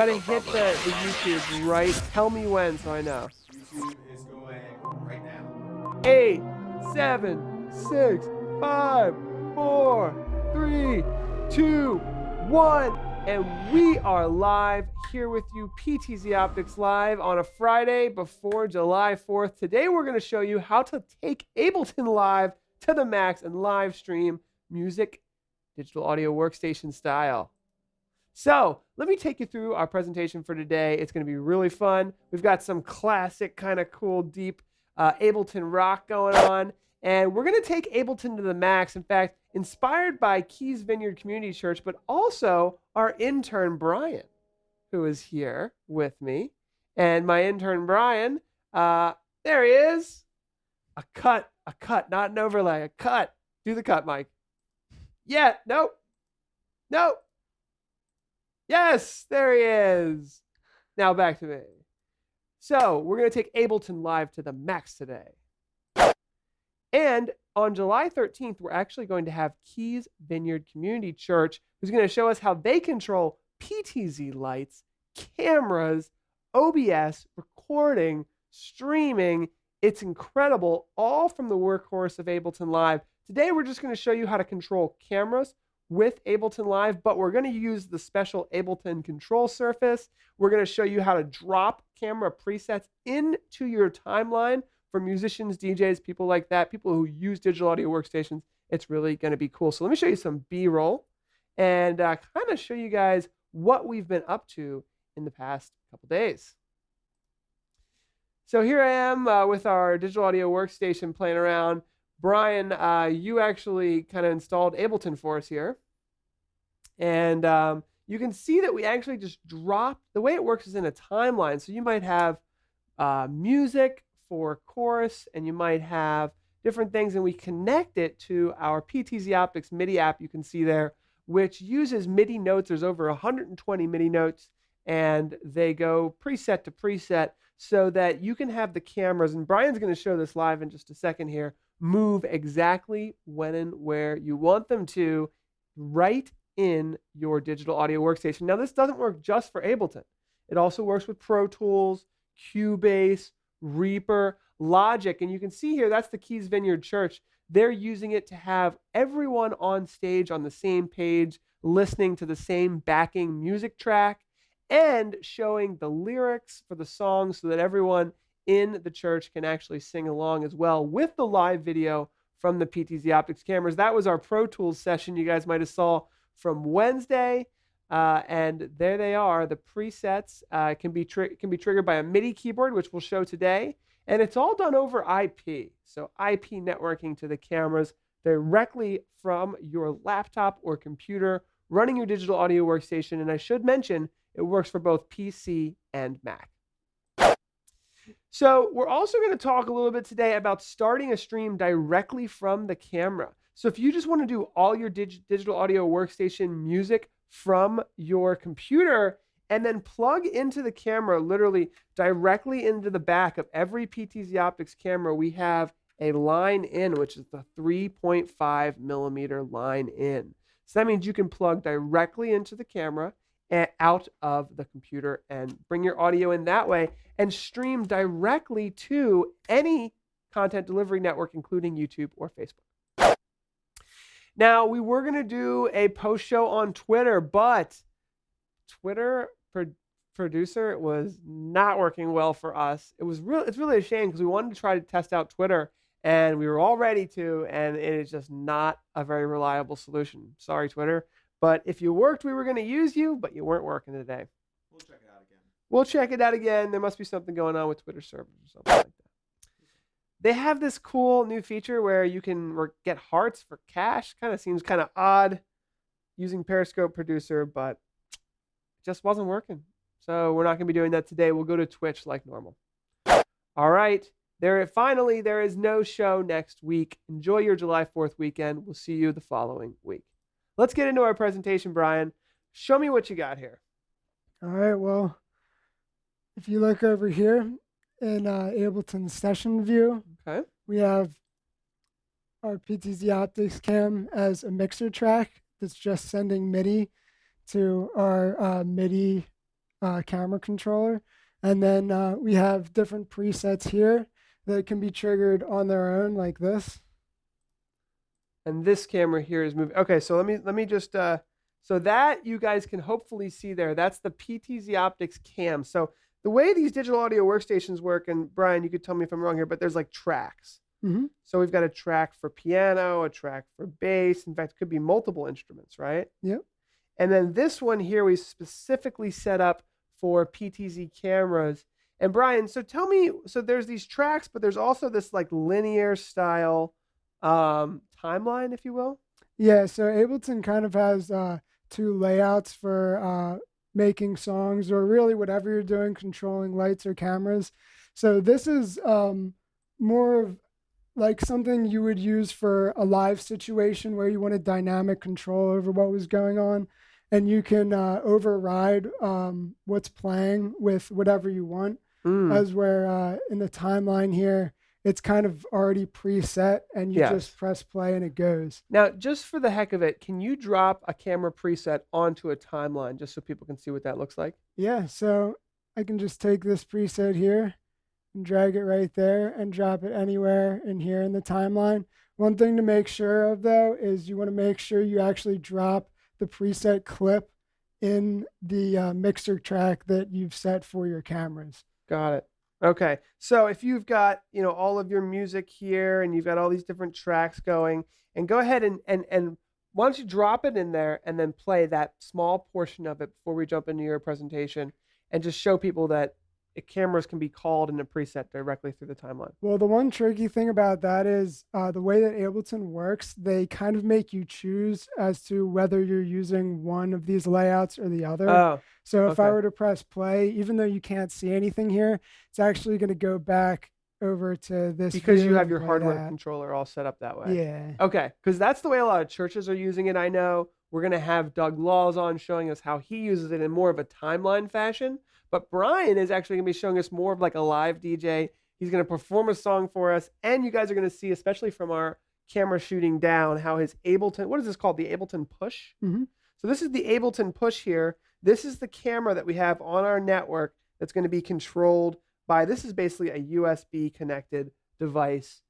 Gotta hit the YouTube right. Tell me when so I know. YouTube is going right now. 8, 7, 6, 5, 4, 3, 2, 1. And we are live here with you, PTZOptics Live on a Friday before July 4th. Today we're going to show you how to take Ableton Live to the max and live stream music, digital audio workstation style. So let me take you through our presentation for today. It's going to be really fun. We've got some classic kind of cool, deep Ableton rock going on. And we're going to take Ableton to the max. In fact, inspired by Keys Vineyard Community Church, but also our intern, Brian, who is here with me. And my intern, Brian, there he is. A cut, not an overlay, a cut. Do the cut, Mike. Yeah, nope. Yes, there he is. Now back to me. So we're going to take Ableton Live to the max today. And on July 13th, we're actually going to have Keys Vineyard Community Church, who's going to show us how they control PTZ lights, cameras, OBS, recording, streaming. It's incredible, all from the workhorse of Ableton Live. Today, we're just going to show you how to control cameras with Ableton Live, but we're going to use the special Ableton control surface. We're going to show you how to drop camera presets into your timeline for musicians, DJs, people like that, people who use digital audio workstations. It's really going to be cool. So let me show you some B-roll and kind of show you guys what we've been up to in the past couple days. So here I am with our digital audio workstation playing around. Brian, you actually kind of installed Ableton for us here. And you can see that we actually just dropped, the way it works is in a timeline. So you might have music for chorus, and you might have different things, and we connect it to our PTZOptics MIDI app you can see there, which uses MIDI notes. There's over 120 MIDI notes, and they go preset to preset so that you can have the cameras, and Brian's going to show this live in just a second here, move exactly when and where you want them to right in your digital audio workstation. Now, this doesn't work just for Ableton. It also works with Pro Tools, Cubase, Reaper, Logic, and you can see here, that's the Keys Vineyard Church. They're using it to have everyone on stage on the same page, listening to the same backing music track, and showing the lyrics for the songs so that everyone in the church can actually sing along as well with the live video from the PTZOptics cameras. That was our Pro Tools session you guys might have saw from Wednesday, and there they are. The presets can be triggered by a MIDI keyboard, which we'll show today, and it's all done over IP. So IP networking to the cameras directly from your laptop or computer, running your digital audio workstation. And I should mention, it works for both PC and Mac. So we're also going to talk a little bit today about starting a stream directly from the camera. So if you just want to do all your digital audio workstation music from your computer and then plug into the camera, literally directly into the back of every PTZOptics camera, we have a line in, which is the 3.5 millimeter line in. So that means you can plug directly into the camera and out of the computer and bring your audio in that way and stream directly to any content delivery network, including YouTube or Facebook. Now, we were going to do a post show on Twitter, but Twitter producer was not working well for us. It's really a shame because we wanted to try to test out Twitter, and we were all ready to, and it is just not a very reliable solution. Sorry, Twitter. But if you worked, we were going to use you, but you weren't working today. We'll check it out again. We'll check it out again. There must be something going on with Twitter servers or something like that. They have this cool new feature where you can get hearts for cash. Kind of seems kind of odd using Periscope Producer, but it just wasn't working. So we're not going to be doing that today. We'll go to Twitch like normal. All right. Finally, there is no show next week. Enjoy your July 4th weekend. We'll see you the following week. Let's get into our presentation, Brian. Show me what you got here. All right, well, if you look over here in Ableton session view, okay, we have our PTZOptics cam as a mixer track that's just sending MIDI to our MIDI camera controller. And then we have different presets here that can be triggered on their own like this. And this camera here is moving. Okay, so let me just so that you guys can hopefully see there. That's the PTZOptics cam. So the way these digital audio workstations work, and Brian, you could tell me if I'm wrong here, but there's like tracks. Mm-hmm. So we've got a track for piano, a track for bass. In fact, it could be multiple instruments, right? Yep. And then this one here we specifically set up for PTZ cameras. And Brian, so tell me, so there's these tracks, but there's also this like linear style timeline, if you will. Yeah, so Ableton kind of has two layouts for making songs, or really whatever you're doing, controlling lights or cameras. So this is more of like something you would use for a live situation where you wanted dynamic control over what was going on. And you can override what's playing with whatever you want. As where in the timeline here, it's kind of already preset and you just press play and it goes. Now, just for the heck of it, can you drop a camera preset onto a timeline just so people can see what that looks like? Yeah, so I can just take this preset here and drag it right there and drop it anywhere in here in the timeline. One thing to make sure of though is you want to make sure you actually drop the preset clip in the mixer track that you've set for your cameras. Got it. Okay. So if you've got, you know, all of your music here and you've got all these different tracks going, and go ahead and why don't you drop it in there and then play that small portion of it before we jump into your presentation and just show people that cameras can be called in a preset directly through the timeline. Well, the one tricky thing about that is the way that Ableton works, they kind of make you choose as to whether you're using one of these layouts or the other. Oh, so if I were to press play, even though you can't see anything here, it's actually going to go back over to this. Because you have your hardware controller all set up that way. Yeah. Okay, because that's the way a lot of churches are using it, I know. We're going to have Doug Laws on showing us how he uses it in more of a timeline fashion. But Brian is actually going to be showing us more of like a live DJ. He's going to perform a song for us. And you guys are going to see, especially from our camera shooting down, how his Ableton, what is this called? The Ableton Push? Mm-hmm. So this is the Ableton Push here. This is the camera that we have on our network that's going to be controlled by, this is basically a USB connected device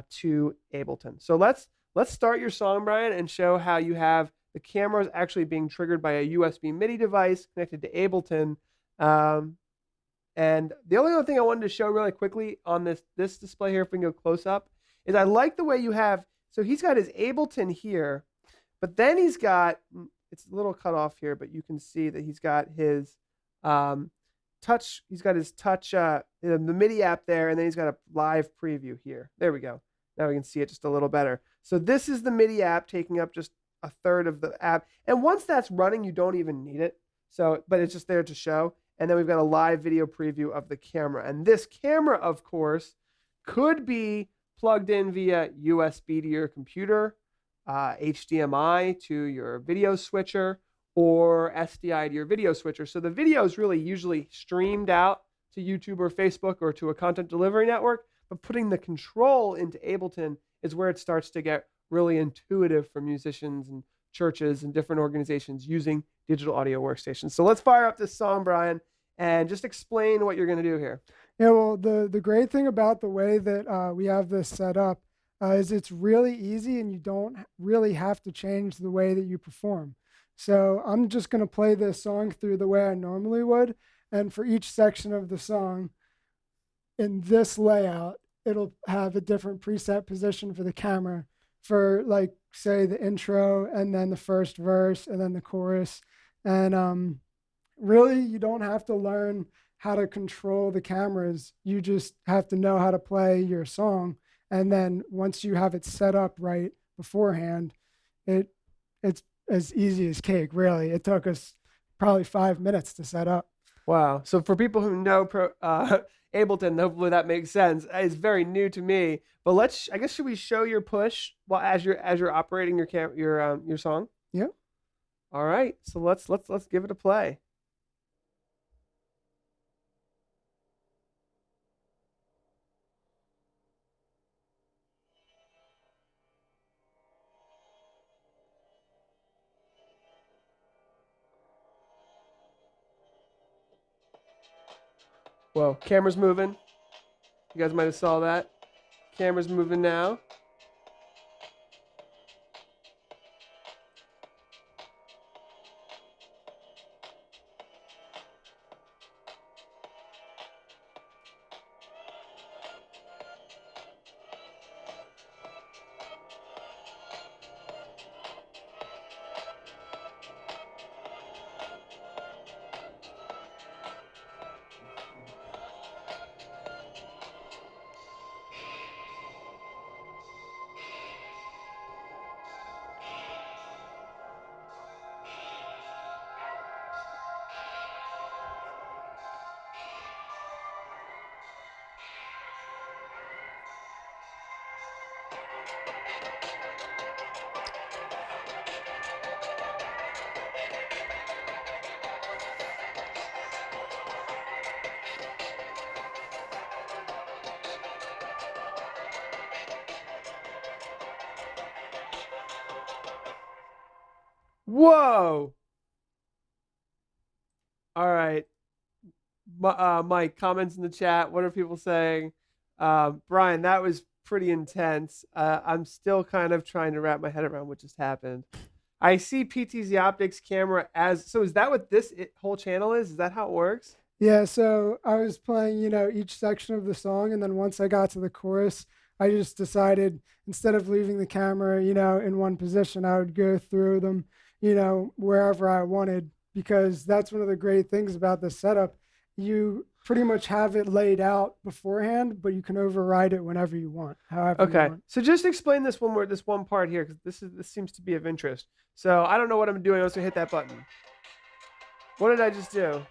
to Ableton. So let's start your song, Brian, and show how you have the cameras actually being triggered by a USB MIDI device connected to Ableton. And the only other thing I wanted to show really quickly on this display here, if we can go close up, is I like the way you have, so he's got his Ableton here, but then he's got, it's a little cut off here, but you can see that he's got his touch, the MIDI app there, and then he's got a live preview here. There we go. Now we can see it just a little better. So this is the MIDI app taking up just a third of the app. And once that's running, you don't even need it. So, but it's just there to show. And then we've got a live video preview of the camera. And this camera, of course, could be plugged in via USB to your computer, HDMI to your video switcher, or SDI to your video switcher. So the video is really usually streamed out to YouTube or Facebook or to a content delivery network, but putting the control into Ableton is where it starts to get really intuitive for musicians and churches and different organizations using digital audio workstations. So let's fire up this song, Brian, and just explain what you're going to do here. Yeah, well, the great thing about the way that we have this set up is it's really easy and you don't really have to change the way that you perform. So I'm just going to play this song through the way I normally would. And for each section of the song in this layout, it'll have a different preset position for the camera for, like, say, the intro and then the first verse and then the chorus. And really, you don't have to learn how to control the cameras. You just have to know how to play your song. And then once you have it set up right beforehand, it's as easy as cake, really. It took us probably 5 minutes to set up. Wow. So for people who know Ableton, hopefully that makes sense. It's very new to me. But I guess, should we show your push while as you're operating your song? Yeah. All right. So let's give it a play. Whoa, camera's moving. You guys might have saw that. Camera's moving now. Whoa. All right. Mike, comments in the chat. What are people saying? Brian, that was pretty intense. I'm still kind of trying to wrap my head around what just happened. I see PTZOptics camera as, so is that what this whole channel is? Is that how it works? Yeah, so I was playing, each section of the song, and then once I got to the chorus, I just decided instead of leaving the camera, in one position, I would go through them, wherever I wanted, because that's one of the great things about this setup. You pretty much have it laid out beforehand, but you can override it whenever you want, however you want. So just explain this one part here, because this seems to be of interest. So I don't know what I'm doing. I was gonna hit that button. What did I just do?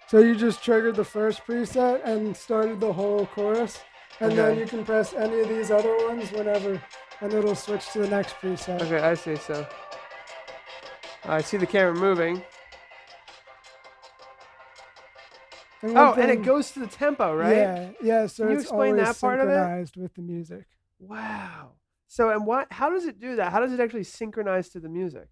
So you just triggered the first preset and started the whole chorus, and then you can press any of these other ones whenever, and it'll switch to the next preset. Okay, I see. So I see the camera moving. And it goes to the tempo, right? Yeah. So can you it's explain always that part of it? synchronized with the music. Wow. So how does it do that? How does it actually synchronize to the music?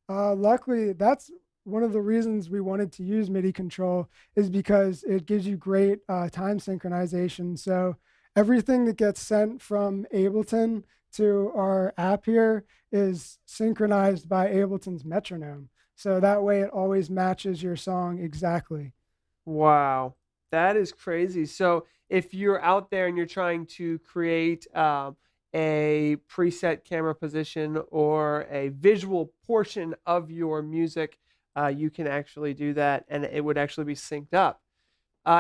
Luckily, that's one of the reasons we wanted to use MIDI control, is because it gives you great time synchronization. So everything that gets sent from Ableton to our app here is synchronized by Ableton's metronome. So that way it always matches your song exactly. Wow, that is crazy. So if you're out there and you're trying to create a preset camera position or a visual portion of your music, you can actually do that, and it would actually be synced up.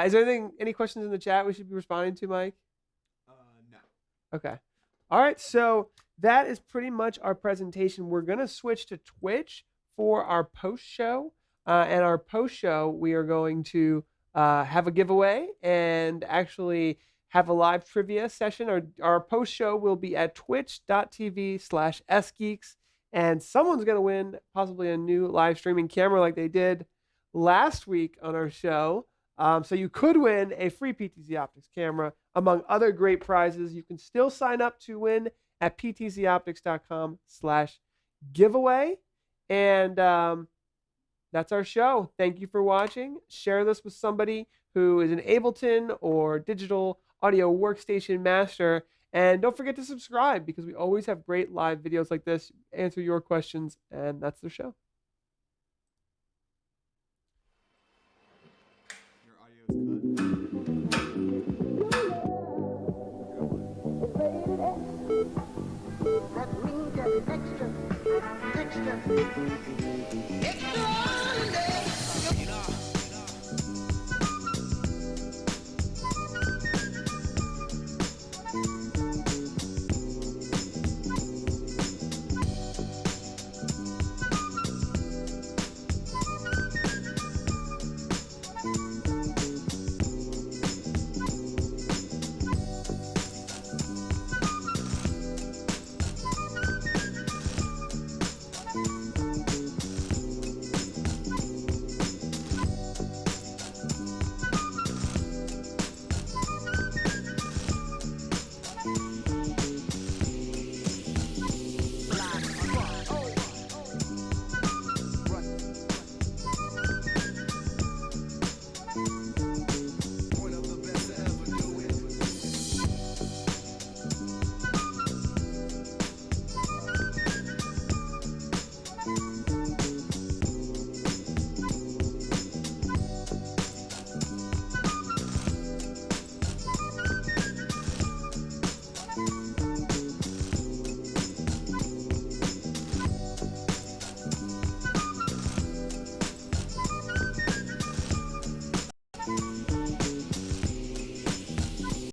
Is there any questions in the chat we should be responding to, Mike? No. Okay. All right, so that is pretty much our presentation. We're going to switch to Twitch for our post show. And our post show, we are going to have a giveaway and actually have a live trivia session. Our post show will be at twitch.tv/sgeeks. And someone's going to win possibly a new live streaming camera like they did last week on our show. So you could win a free PTZOptics camera, among other great prizes. You can still sign up to win at ptzoptics.com/giveaway. And that's our show. Thank you for watching. Share this with somebody who is an Ableton or digital audio workstation master. And don't forget to subscribe, because we always have great live videos like this, answer your questions, and that's the show.